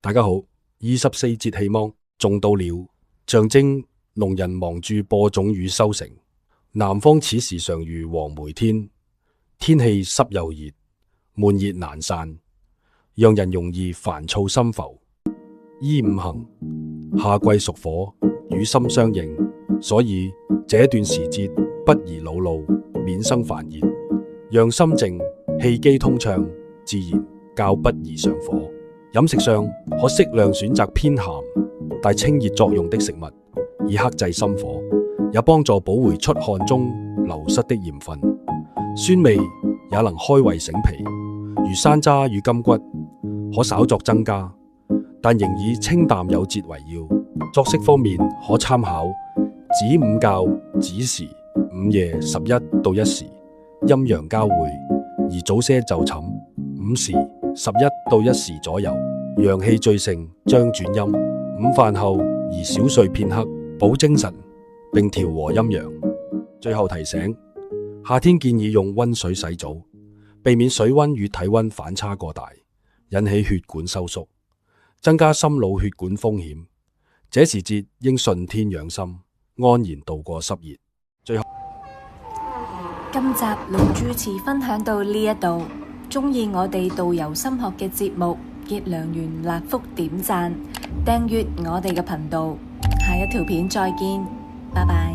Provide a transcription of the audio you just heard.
大家好，24節氣芒種到了，象徵農人忙住播種與收成。南方此時常如黃梅天，天氣濕又熱，悶熱難散，讓人容易煩躁心浮。依五行，夏季屬火，與心相應，所以這段時節不宜惱怒，免生煩熱，讓心靜，氣機通暢，自然較不易上火。飲食上可適量選擇偏鹹帶清熱作用的食物，以克制心火，也幫助補回出汗中流失的鹽分。酸味也能開胃醒脾，如山楂與金桔可稍作增加，但仍以清淡有節為要。作息方面可參考子午覺子時午夜11到1時，陰陽交匯，而早些就寢午時11到1時左右，陽氣最盛將轉陰。午飯後宜小睡片刻，補精神並調和陰陽。最後提醒，夏天建議用溫水洗澡，避免水溫與體溫反差過大，引起血管收縮，增加心腦血管風險。這時節應順天養心，安然度過濕熱。最後，今集盧主持分享到呢一度，鍾意我哋導遊心學嘅節目，結良緣辣福點讚，訂閱我哋嘅頻道，下一條片再見，拜拜。